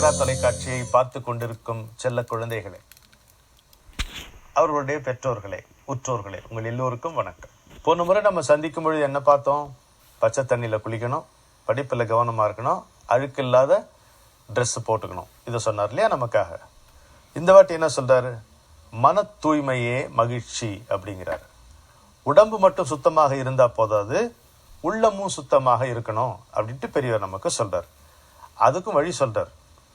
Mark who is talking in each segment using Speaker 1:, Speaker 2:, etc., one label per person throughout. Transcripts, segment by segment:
Speaker 1: அழகரா தொலைக்காட்சியை பார்த்து கொண்டிருக்கும் செல்ல குழந்தைகளே, அவர்களுடைய பெற்றோர்களே, உற்றோர்களே, உங்கள் எல்லோருக்கும் வணக்கம். போன முறை நம்ம சந்திக்கும் பொழுது என்ன பார்த்தோம்? பச்சை தண்ணியில் குளிக்கணும், படிப்பில் கவனமாக இருக்கணும், அழுக்கு இல்லாத ட்ரெஸ் போட்டுக்கணும். இதை சொன்னார் இல்லையா நமக்காக. இந்த வாட்டி என்ன சொல்றாரு? மன தூய்மையே மகிழ்ச்சி அப்படிங்கிறாரு. உடம்பு மட்டும் சுத்தமாக இருந்தா போதாது, உள்ளமும் சுத்தமாக இருக்கணும் அப்படின்ட்டு பெரியவர் நமக்கு சொல்றார். அதுக்கும் வழி சொல்றார்.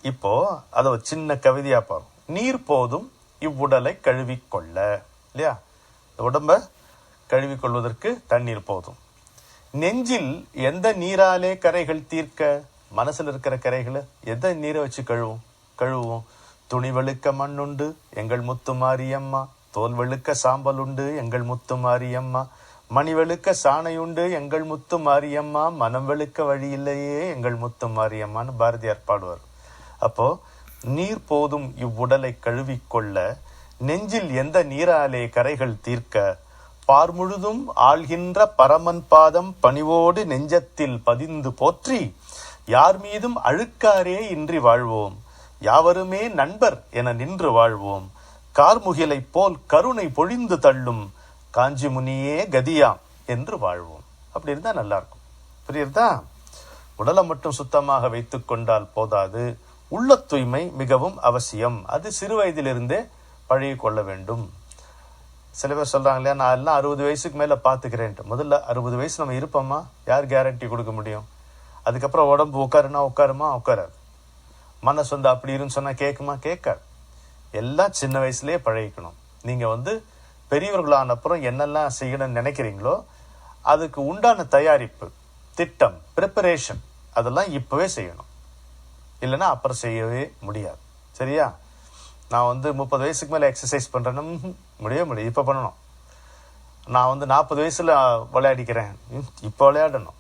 Speaker 1: இப்போ அதை ஒரு சின்ன கவிதையா பாருங்க. நீர் போதும் இவ்வுடலை கழுவிக்கொள்ள, இல்லையா? உடம்ப கழுவிக்கொள்வதற்கு தண்ணீர் போதும். நெஞ்சில் எந்த நீராலே கரைகள் தீர்க்க? மனசுல இருக்கிற கரைகளை எந்த நீரை வச்சு கழுவுவோம்? துணி வெளுக்க மண்ணுண்டு எங்கள் முத்து மாரியம்மா, தோல் வெளுக்க சாம்பல் உண்டு எங்கள் முத்து மாரியம்மா, மணி வெளுக்க சாணையுண்டு எங்கள் முத்து மாரியம்மா, மனம் வெளுக்க வழி இல்லையே எங்கள் முத்து மாரியம்மான்னு பாரதியார் பாடுவார். அப்போ நீர் போதும் இவ்வுடலை கழுவிக்கொள்ள, நெஞ்சில் எந்த நீராலே கரைகள் தீர்க்க, பார் முழுதும் ஆள்கின்ற பரமன் பாதம் பணிவோடு நெஞ்சத்தில் பதிந்து போற்றி, யார் மீதும் அழுக்காரே இன்றி வாழ்வோம், யாவருமே நண்பர் என நின்று வாழ்வோம், கார்முகிலை போல் கருணை பொழிந்து தள்ளும் காஞ்சி முனியே கதியாம் என்று வாழ்வோம். அப்படி இருந்தா நல்லா இருக்கும். புரியுறதா? உடலை மட்டும் சுத்தமாக வைத்துக் கொண்டால் போதாது, உள்ள தூய்மை மிகவும் அவசியம். அது சிறு வயதிலிருந்தே பழகி கொள்ள வேண்டும். சில பேர் சொல்றாங்க இல்லையா, நான் எல்லாம் 60 வயசுக்கு மேல பாத்துக்கிறேன்ட்டு. முதல்ல 60 வயசு நம்ம இருப்போமா? யார் கேரண்டி கொடுக்க முடியும்? அதுக்கப்புறம் உடம்பு உட்காருமா? உட்காராது. மனசு வந்து அப்படி இருன்னு சொன்னா கேட்குமா? கேட்காது. எல்லாம் சின்ன வயசுலயே பழகிக்கணும். நீங்க பெரியவர்களான அப்புறம் என்னெல்லாம் செய்யணும்னு நினைக்கிறீங்களோ அதுக்கு உண்டான தயாரிப்பு, திட்டம், ப்ரிப்பரேஷன் அதெல்லாம் இப்பவே செய்யணும். இல்லைன்னா அப்புறம் செய்யவே முடியாது. சரியா? நான் 30 வயசுக்கு மேல எக்ஸசைஸ் பண்றேன்னு முடியும். இப்ப பண்ணணும். நான் 40 வயசுல விளையாடிக்கிறேன், இப்ப விளையாடணும்.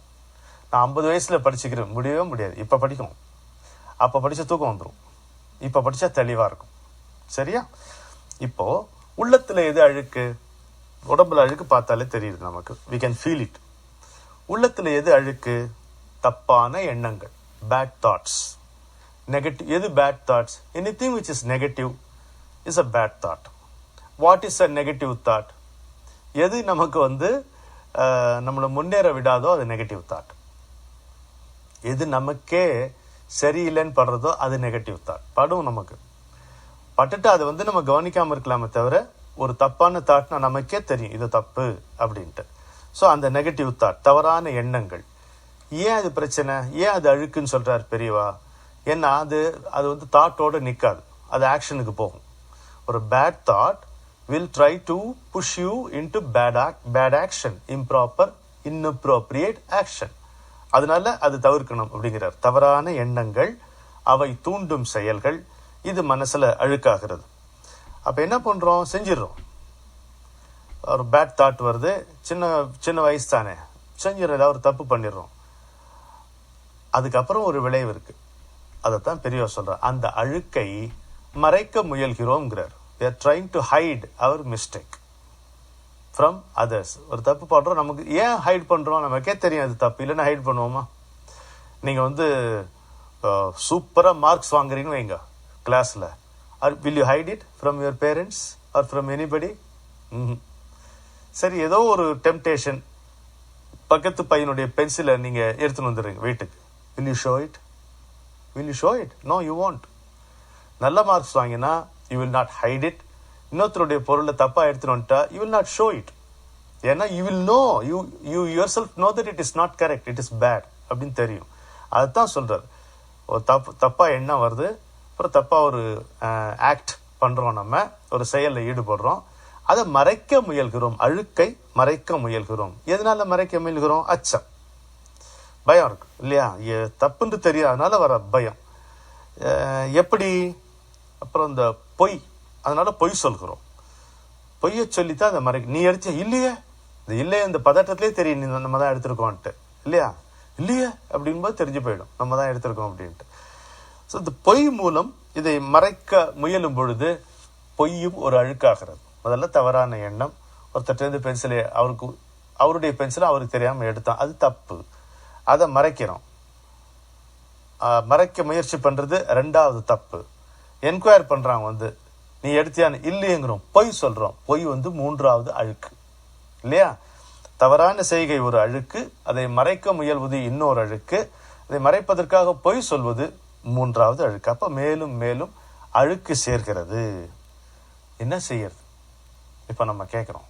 Speaker 1: நான் 50 வயசுல படிச்சுக்கிறேன், முடியவே முடியாது. இப்ப படிக்கணும். அப்ப படிச்ச தூக்கம் வந்துடும். இப்ப படிச்சா தெளிவா இருக்கும். சரியா? இப்போ உள்ளத்துல எது அழுக்கு? உடம்புல அழுக்கு பார்த்தாலே தெரியுது நமக்கு. we can feel it. உள்ளத்துல எது அழுக்கு? தப்பான எண்ணங்கள், bad thoughts. நெகட்டிவ். எது bad thoughts? anything which is negative is a bad thought. what is a negative thought? எது நமக்கு நம்மளை முன்னேற விடாதோ அது நெகட்டிவ் தாட். எது நமக்கே சரியில்லைன்னு படுறதோ அது நெகட்டிவ் தாட். படும் நமக்கு. பட்டுட்டு அதை நம்ம கவனிக்காம இருக்கலாமே தவிர, ஒரு தப்பான தாட்னா நமக்கே தெரியும் இது தப்பு அப்படின்ட்டு. ஸோ அந்த நெகட்டிவ் தாட், தவறான எண்ணங்கள், ஏன் அது பிரச்சனை? ஏன் அது அழுக்குன்னு சொல்றாரு பெரியவா? ஏன்னா அது தாட்டோட நிற்காது, அது ஆக்ஷனுக்கு போகும். ஒரு bad thought will try to push you into bad action, improper inappropriate action. அதனால அது தவிர்க்கணும் அப்படிங்கிறார். தவறான எண்ணங்கள், அவை தூண்டும் செயல்கள், இது மனசுல அழுக்காகிறது. அப்ப என்ன பண்றோம்? செஞ்சிடறோம். ஒரு பேட் தாட் வருது, சின்ன வயசு தானே, செஞ்சிடறோம், ஏதாவது ஒரு தப்பு பண்ணிடுறோம். அதுக்கப்புறம் ஒரு விளைவு இருக்கு. அதைத்தான் பெரியவர் சொல்றார். அந்த அழுக்கை மறைக்க முயல்கிறோம்ங்கிறார். we are trying to hide our mistake from others. ஒரு தப்பு பண்றோம், நமக்கு ஏன் ஹைட் பண்றோம்? நமக்கே தெரியும் அது தப்பு. இல்லைன்னா ஹைட் பண்ணுவோமா? நீங்க சூப்பரா மார்க்ஸ் வாங்குறீங்கன்னு வைங்க கிளாஸ்ல, will you hide it from your parents or from anybody? சரி, ஏதோ ஒரு டெம்டேஷன், பக்கத்து பையனுடைய பென்சிலை நீங்க எடுத்துன்னு வந்துடுறீங்க வீட்டுக்கு. will you show it? No, you won't. நல்ல மார்க்ஸ் வாங்கினா you will not hide it. இன்னொருத்தருடைய பொருளை தப்பா எடுத்துன்னு வந்துட்டா you will not show it. ஏன்னா you will know, you yourself know that it is not correct, it is bad அப்படின்னு தெரியும். அதுதான் சொல்றாரு. ஒரு தப்பா எண்ணம் வருது, அப்புறம் தப்பா ஒரு ஆக்ட் பண்றோம், நம்ம ஒரு செயலில் ஈடுபடுறோம், அதை மறைக்க முயல்கிறோம். அழுக்கை மறைக்க முயல்கிறோம். எதனால மறைக்க முயல்கிறோம்? அச்சம், பயம் இருக்கு இல்லையா? தப்புன்னு தெரியாதனால வர பயம். எப்படி? அப்புறம் இந்த பொய், அதனால பொய் சொல்கிறோம். பொய்ய சொல்லித்தான் அதை மறைக்க. நீ எடுத்த இல்லையே, இந்த பதட்டத்திலே தெரியும் நம்ம தான் எடுத்திருக்கோம்ட்டு, இல்லையா? இல்லையே அப்படின்போது தெரிஞ்சு போயிடும் நம்ம தான் எடுத்திருக்கோம் அப்படின்ட்டு. ஸோ இந்த பொய் மூலம் இதை மறைக்க முயலும் பொழுது பொய்யும் ஒரு அழுக்காகிறது. முதல்ல தவறான எண்ணம். ஒருத்தர் பென்சிலை அவருடைய பென்சிலை அவருக்கு தெரியாம எடுத்தான், அது தப்பு. அதை மறைக்கிறோம். மறைக்க முயற்சி பண்ணுறது ரெண்டாவது தப்பு. என்கொயர் பண்ணுறாங்க வந்து நீ எடுத்தியான்னு இல்லையங்கிறோம், பொய் சொல்கிறோம், பொய் வந்து மூன்றாவது அழுக்கு இல்லையா? தவறான செய்கை ஒரு அழுக்கு, அதை மறைக்க முயல்வது இன்னொரு அழுக்கு, அதை மறைப்பதற்காக பொய் சொல்வது மூன்றாவது அழுக்கு. அப்போ மேலும் மேலும் அழுக்கு சேர்க்கிறது. என்ன செய்யறது? இப்போ நம்ம கேட்குறோம்.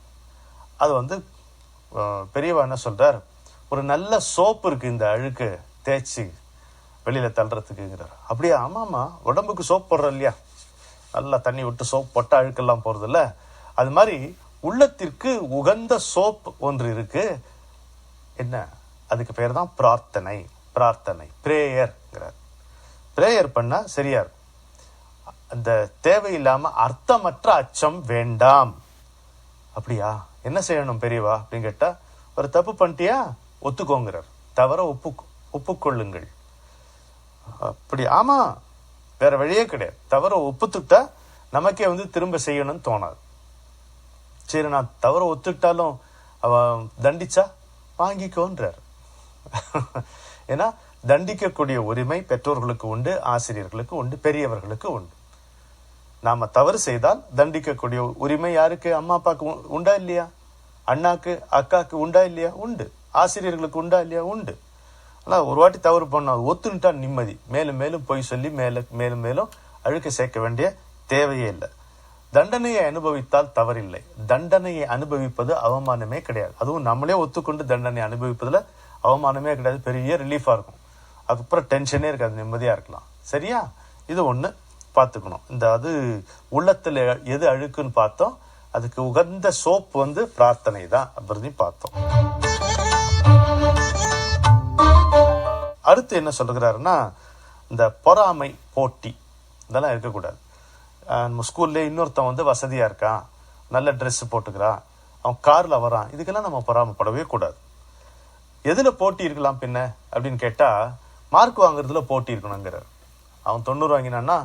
Speaker 1: அது வந்து பெரியவா என்ன சொல்றார், ஒரு நல்ல சோப்பு இருக்கு இந்த அழுக்கு தேய்ச்சி வெளியில தள்ளுறதுக்குங்கிறார். அப்படியே? ஆமாம்மா, உடம்புக்கு சோப் போடுறோம் இல்லையா, நல்லா தண்ணி விட்டு சோப் போட்ட அழுக்கெல்லாம் போறது இல்ல, அது மாதிரி உள்ளத்திற்கு உகந்த சோப் ஒன்று இருக்கு. என்ன? அதுக்கு பேர் தான் பிரார்த்தனை. பிரார்த்தனை, பிரேயர்ங்கிறார். பிரேயர் பண்ணா சரியா இருக்கும். அந்த தேவையில்லாம அர்த்தமற்ற அச்சம் வேண்டாம். அப்படியா? என்ன செய்யணும் பெரியவா அப்படின்னு கேட்டா, ஒரு தப்பு பண்ணிட்டியா ஒத்துக்கோங்கிறார். தவற ஒப்புக்கொள்ளுங்கள். அப்படி? ஆமா, வேற வழியே கிடையாது. தவற ஒப்புத்துட்டா நமக்கே வந்து திரும்ப செய்யணும்னு தோணாது. சரி, நான் தவற ஒத்துக்கிட்டாலும் அவன் தண்டிச்சா வாங்கிக்கோன்றார். ஏன்னா தண்டிக்கக்கூடிய உரிமை பெற்றோர்களுக்கு உண்டு, ஆசிரியர்களுக்கு உண்டு, பெரியவர்களுக்கு உண்டு. நாம தவறு செய்தால் தண்டிக்கக்கூடிய உரிமை யாருக்கு? அம்மா அப்பாவுக்கு உண்டா இல்லையா? அண்ணாக்கு அக்காக்கு உண்டா இல்லையா? உண்டு. ஆசிரியர்களுக்கு உண்டா இல்லையா? உண்டு. ஆனால் ஒரு வாட்டி தவறு பண்ண ஒத்துனுட்டா நிம்மதி. மேலும் மேலும் பொய் சொல்லி மேலும் மேலும் அழுக்க சேர்க்க வேண்டிய தேவையே இல்லை. தண்டனையை அனுபவித்தால் தவறில்லை. தண்டனையை அனுபவிப்பது அவமானமே கிடையாது. அதுவும் நம்மளே ஒத்துக்கொண்டு தண்டனை அனுபவிப்பதுல அவமானமே கிடையாது. பெரிய ரிலீஃபா இருக்கும். அதுக்கப்புறம் டென்ஷனே இருக்காது, நிம்மதியா இருக்கலாம். சரியா? இது ஒண்ணு பார்த்துக்கணும். இந்த அது உள்ளத்துல எது அழுக்குன்னு பார்த்தோம். அதுக்கு உகந்த சோப் வந்து பிரார்த்தனை தான் அப்படின்னு பார்த்தோம். அடுத்து என்ன சொல்றாருன்னா, இந்த பொறாமை, போட்டி இதெல்லாம் இருக்கக்கூடாது. நம்ம ஸ்கூல்ல இன்னொருத்தன் வந்து வசதியா இருக்கான், நல்ல ட்ரெஸ் போட்டுக்கிறான், அவன் கார்ல வரான், இதுக்கெல்லாம் நம்ம பொறாமப்படவே கூடாது. எதுல போட்டி இருக்கலாம் பின்ன அப்படின்னு கேட்டா, மார்க் வாங்குறதுல போட்டி இருக்கணுங்கிறார். அவன் 90 வாங்கினான்னா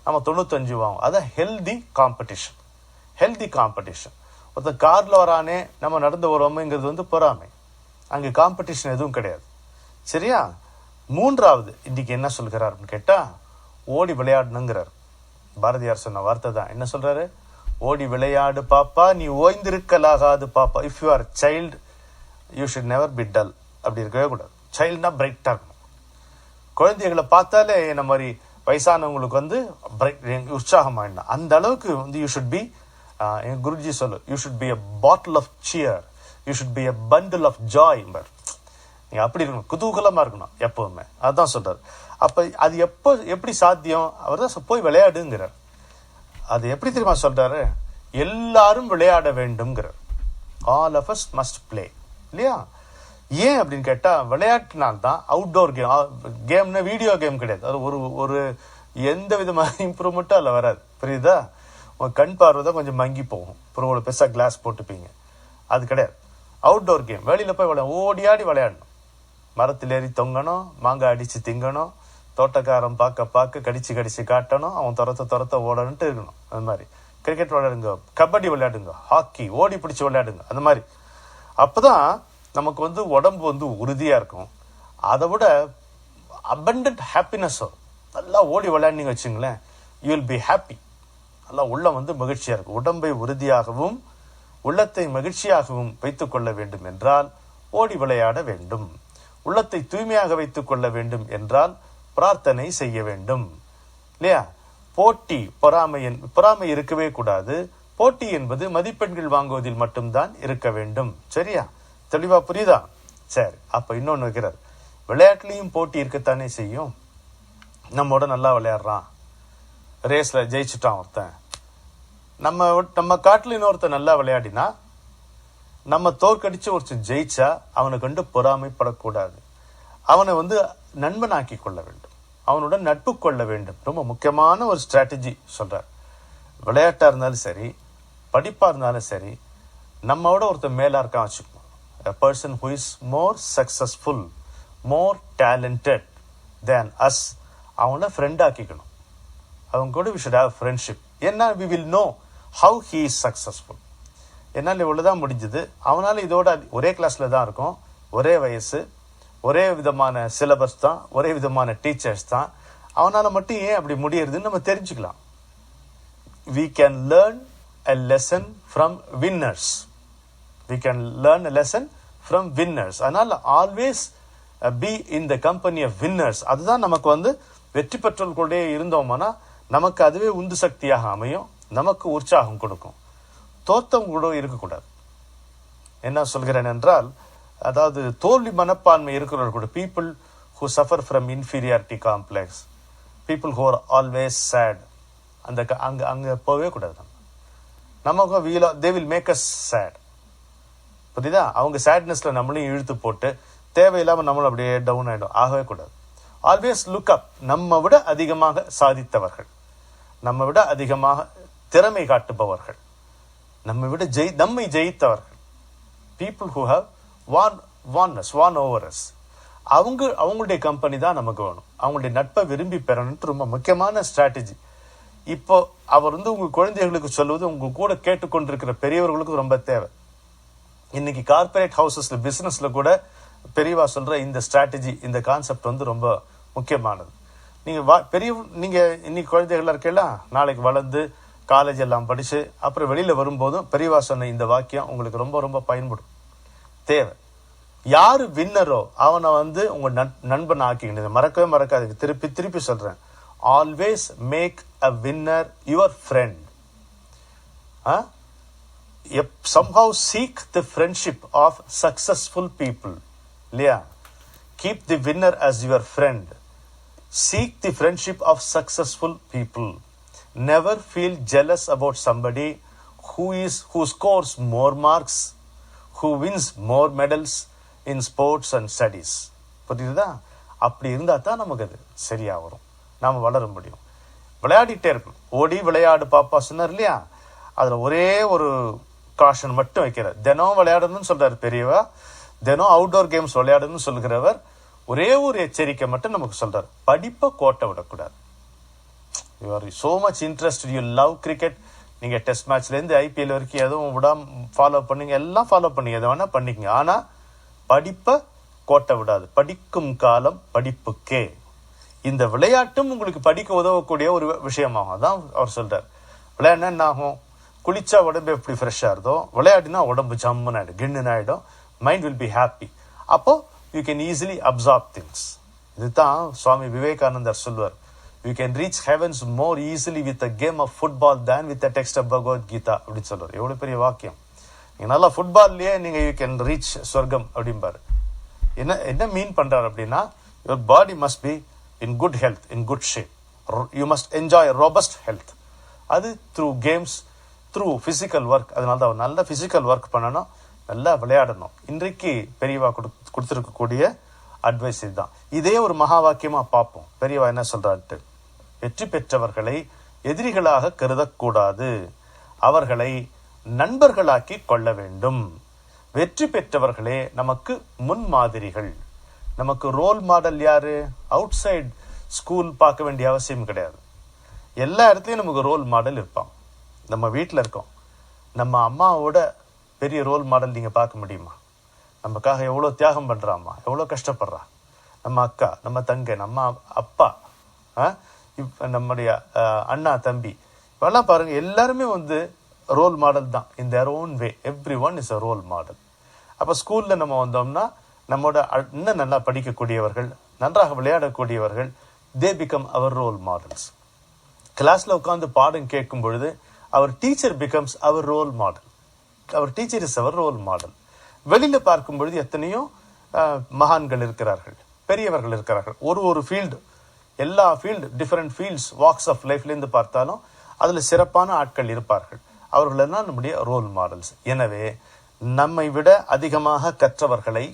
Speaker 1: நம்ம 95 வாங்கும். அதான் ஹெல்தி காம்படிஷன். Healthy competition. ஒருத்தன் கார்ல வரானே நம்ம நடந்து வரோமேங்கிறது வந்து பொறாமை. அங்க காம்படிஷன் எதுவும் கிடையாது. சரியா? மூன்றாவது இன்னைக்கு என்ன சொல்கிறார் அப்படின்னு கேட்டா, ஓடி விளையாடணுங்கிறார். பாரதியார் சொன்ன வார்த்தை தான். என்ன சொல்றாரு? ஓடி விளையாடு பாப்பா, நீ ஓய்ந்திருக்கலாகாது பாப்பா. If you are child you should never be dull. அப்படி இருக்கவே கூடாது. சைல்டுனா பிரைட்டா இருக்கணும். குழந்தைகளை பார்த்தாலே இந்த மாதிரி வயசானவங்களுக்கு வந்து உற்சாகமாயிடணும். அந்த அளவுக்கு வந்து யூ ஷுட் பி, என் குருஜி சொல்லு, you should be a bottle of cheer, you should be a bundle of joy. நீங்க அப்படி இருக்கணும், குதூகலமா இருக்கணும் எப்பவுமே. அதுதான் சொல்றாரு. அப்ப அது எப்படி சாத்தியம்? அவர் தான் போய் விளையாடுங்கிறார். அது எப்படி தெரியுமா சொல்றாரு? எல்லாரும் விளையாட வேண்டும்ங்கிறார். All of us must play. இல்லையா? ஏன் அப்படின்னு கேட்டா, விளையாட்டுனால்தான் அவுட்டோர் கேம்னா வீடியோ கேம் கிடையாது. அது ஒரு எந்த விதமான இம்ப்ரூவ்மெண்ட்டும் அதில் வராது. புரியுதா? உங்க கண் பார்வை தான் கொஞ்சம் மங்கி போகும். அப்புறம் பெருசா கிளாஸ் போட்டுப்பீங்க. அது கிடையாது. அவுட்டோர் கேம் வெளியில போய் ஓடி ஆடி விளையாடணும். மரத்தில் ஏறி தொங்கணும், மாங்காய் அடிச்சு திங்கணும், தோட்டக்காரன் பார்க்க கடிச்சு காட்டணும், அவன் துரத்த ஓடணுன்ட்டு இருக்கணும். அது மாதிரி கிரிக்கெட் விளையாடுங்க, கபடி விளையாடுங்க, ஹாக்கி ஓடி பிடிச்சி விளையாடுங்க. அந்த மாதிரி அப்பதான் நமக்கு வந்து உடம்பு வந்து உறுதியா இருக்கும். அதை விட அபண்டன்ட் ஹாப்பினஸ் வரும். நல்லா ஓடி விளையாடுனீங்க வச்சுங்களேன், யூ வில் பி ஹாப்பி. நல்லா உள்ளம் வந்து மகிழ்ச்சியா இருக்கும். உடம்பை உறுதியாகவும் உள்ளத்தை மகிழ்ச்சியாகவும் வைத்துக் கொள்ள வேண்டும் என்றால் ஓடி விளையாட வேண்டும். உள்ளத்தை தூய்மையாக வைத்துக் கொள்ள வேண்டும் என்றால் பிரார்த்தனை செய்ய வேண்டும். இல்லையா? போட்டி, பொறாமை இருக்கவே கூடாது. போட்டி என்பது மதிப்பெண்கள் வாங்குவதில் மட்டும்தான் இருக்க வேண்டும். சரியா? தெளிவா புரியுதா? சரி. அப்ப இன்னொன்னு வைக்கிறார். விளையாட்டுலயும் போட்டி இருக்கத்தானே செய்யும். நம்மோட நல்லா விளையாடுறான், ரேஸ்ல ஜெயிச்சுட்டான் ஒருத்தன், நம்ம காட்டுல இன்னொருத்தன் நல்லா விளையாடினா நம்ம தோற்கடிச்சு ஒருத்தன் ஜெயிச்சா அவனை கண்டு பொறாமைப்படக்கூடாது. அவனை வந்து நண்பனாக்கி கொள்ள வேண்டும், அவனுடன் நட்பு கொள்ள வேண்டும். ரொம்ப முக்கியமான ஒரு ஸ்ட்ராட்டஜி சொல்றார். விளையாட்டா இருந்தாலும் சரி, படிப்பா இருந்தாலும் சரி, நம்மோட ஒருத்தன் மேலா இருக்கான் வச்சுக்கோ, a person who is more successful, more talented than us, அவனை ஃப்ரெண்ட் ஆக்கிக்கணும். அவங்க கூட we should have friendship. ஏன்னா we will know how he is successful. என்னால் இவ்வளவுதான் முடிஞ்சது, அவனால இதோட ஒரே கிளாஸ்ல தான் இருக்கும், ஒரே வயசு, ஒரே விதமான சிலபஸ் தான், ஒரே விதமான டீச்சர்ஸ் தான். அவனால் மட்டும் ஏன் அப்படி முடியறதுன்னு நம்ம தெரிஞ்சுக்கலாம். We can learn a lesson from winners. We can learn a lesson from winners. அதனால always be in the company of winners. அதுதான் நமக்கு வந்து வெற்றி பெற்றவர்களுடைய இருந்தோம்னா நமக்கு அதுவே உந்து சக்தியாக அமையும், நமக்கு உற்சாகம் கொடுக்கும். தோத்தம் கூட இருக்கக்கூடாது. என்ன சொல்கிறேன் என்றால், அதாவது தோல்வி மனப்பான்மை இருக்கிறவர்கள் கூட, people who suffer from inferiority complex, people who are always sad, அந்த அங்கே போகவே கூடாது. நமக்கு they will make us sad. புரியுதா? அவங்க சேட்னஸ்ல நம்மளையும் இழுத்து போட்டு தேவையில்லாமல் நம்மளும் அப்படியே டவுன் ஆகிடும். ஆகவே கூடாது. Always look up. நம்ம விட அதிகமாக சாதித்தவர்கள், நம்ம விட அதிகமாக திறமை காட்டுபவர்கள், நம்மை ஜெயித்தவர்கள், people who have won over us, அவங்களுடைய கம்பெனி தான் நமக்கு வேணும். அவங்களுடைய நட்பை விரும்பி பெறணும்னு ரொம்ப முக்கியமான ஸ்ட்ராட்டஜி. இப்போ அவர் வந்து உங்க குழந்தைகளுக்கு சொல்வது உங்க கூட கேட்டுக்கொண்டிருக்கிற பெரியவர்களுக்கு ரொம்ப தேவை. இன்னைக்கு கார்பரேட் ஹவுசஸ்ல, பிசினஸ்ல கூட பெரியவா சொல்ற இந்த ஸ்ட்ராட்டஜி, இந்த கான்செப்ட் வந்து ரொம்ப முக்கியமானது. நீங்க இன்னைக்கு குழந்தைகளா இருக்கலாம், நாளைக்கு வளர்ந்து காலேஜ் எல்லாம் படிச்சு அப்புறம் வெளியில வரும்போதும் பெரியவா சொன்ன இந்த வாக்கியம் உங்களுக்கு ரொம்ப ரொம்ப பயன்படும். தேவை. யாரு வின்னரோ அவனை வந்து உங்க நண்பன் ஆக்கிக்கிட்டு மறக்கவே மறக்காது. திருப்பி திருப்பி சொல்றேன், always make a winner your friend. Somehow seek the friendship of successful people. இல்லையா? Keep the winner as your friend. Seek the friendship of successful people. Never feel jealous about somebody who scores more marks, who wins more medals in sports and studies. புரியுதா? அப்படி இருந்தா தான் நமக்கு அது சரியா வரும், நாம வளர முடியும். விளையாடிட்டே இருக்கணும். ஓடி விளையாடு பாப்பா சொன்னார் இல்லையா? அதுல ஒரே ஒரு காஷன் மட்டும் வைக்கிறார். தினம் விளையாடணும்னு சொல்றாரு பெரியவா, தினம் அவுட்டோர் கேம்ஸ் விளையாடணும்னு சொல்கிறவர். ஒரே ஒரு எச்சரிக்கை மட்டும் நமக்கு சொல்றாரு, படிப்பை கோட்டை விடக்கூடாது. You are so much interested, you love cricket. நீங்க டெஸ்ட் மேட்ச்ல இருந்து IPL வரைக்கும் எதுவும் விடாம ஃபாலோ பண்ணீங்க, எல்லாம் ஃபாலோ பண்ணீங்க, எதை வேணா பண்ணிக்கங்க. ஆனா படிப்பை கோட்டை விடாது. படிக்கும் காலம் படிப்புக்கே. இந்த விளையாட்டும் உங்களுக்கு படிக்க உதவக்கூடிய ஒரு விஷயமாகும். அதான் அவர் சொல்றார். விளையாடினா என்ன ஆகும்? குளிச்சா உடம்பு எப்படி ஃப்ரெஷ்ஷா இருந்தோ, விளையாடினா உடம்பு ஜம்முன்னு ஆயிடும், கிண்ணுன்னு ஆயிடும். Mind will be happy. அப்போ you can easily absorb things. இதுதான் சுவாமி விவேகானந்தர் சொல்வார், you can reach heavens more easily with a game of football than with a text of Bhagavad Gita அப்படின்னு சொல்றாரு. எவ்வளவு பெரிய வாக்கியம்! நீங்க நல்லா ஃபுட்பால்லயே நீங்க யூ கேன் ரீச் சொர்க்கம் அப்படிம்பாரு. என்ன மீன் பண்றாரு அப்படின்னா, your body must be in good health, in good shape. You must enjoy robust health. அது through games, through physical work. அதனால தான் நல்ல பிசிக்கல் ஒர்க் பண்ணணும், நல்லா விளையாடணும். இன்றைக்கு பெரியவா கொடுத்திருக்கக்கூடிய அட்வைஸ் இதுதான். இதே ஒரு மகா வாக்கியமா பார்ப்போம். பெரியவா என்ன சொல்றாரு? வெற்றி பெற்றவர்களை எதிரிகளாக கருதக்கூடாது, அவர்களை நண்பர்களாக்கி கொள்ள வேண்டும். வெற்றி பெற்றவர்களே நமக்கு முன்மாதிரிகள். நமக்கு ரோல் மாடல் யாரு? அவுட் சைட் ஸ்கூல் பார்க்க வேண்டிய அவசியம் கிடையாது. எல்லா இடத்துலையும் நமக்கு ரோல் மாடல் இருப்பான். நம்ம வீட்டில் இருக்கோம், நம்ம அம்மாவோட பெரிய ரோல் மாடல் நீங்க பார்க்க முடியுமா? நமக்காக எவ்வளோ தியாகம் பண்றாம்மா, எவ்வளோ கஷ்டப்படுறா. நம்ம அக்கா, நம்ம தங்கை, நம்ம அப்பா, நம்முடைய அண்ணா, தம்பி, இப்பெல்லாம் பாருங்க, எல்லாருமே வந்து ரோல் மாடல் தான். In their own way every one is a role model. அப்போ ஸ்கூல்ல நம்ம வந்தோம்னா நம்மோட இன்னும் நல்லா படிக்கக்கூடியவர்கள், நன்றாக விளையாடக்கூடியவர்கள், they become our role models. கிளாஸ்ல உட்கார்ந்து பாடம் கேட்கும் பொழுது our teacher becomes our role model. Our teacher is our role model. வெளியில பார்க்கும் பொழுது எத்தனையோ மகான்கள் இருக்கிறார்கள், பெரியவர்கள் இருக்கிறார்கள். ஒரு ஃபீல்டு, எல்லா field, different fields, walks of லைஃப்ல இருந்து பார்த்தாலும் அதுல சிறப்பான ஆட்கள் இருப்பார்கள். அவர்கள் எல்லாம் நம்முடைய ரோல் மாடல்ஸ். எனவே நம்மை விட அதிகமாக கற்றவர்களை,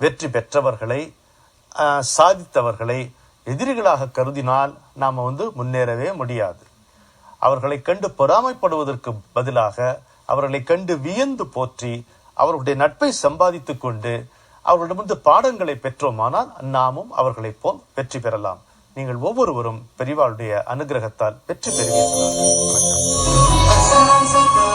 Speaker 1: வெற்றி பெற்றவர்களை, சாதித்தவர்களை எதிரிகளாக கருதினால் நாம வந்து முன்னேறவே முடியாது. அவர்களை கண்டு பொறாமைப்படுவதற்கு பதிலாக அவர்களை கண்டு வியந்து போற்றி அவர்களுடைய நட்பை சம்பாதித்துக் கொண்டு அவர்களிடமிருந்து பாடங்களை பெற்றோமானால் நாமும் அவர்களைப் போல் வெற்றி பெறலாம். நீங்கள் ஒவ்வொருவரும் பெரியவாளுடைய அனுகிரகத்தால் வெற்றி பெறுவீர்கள்.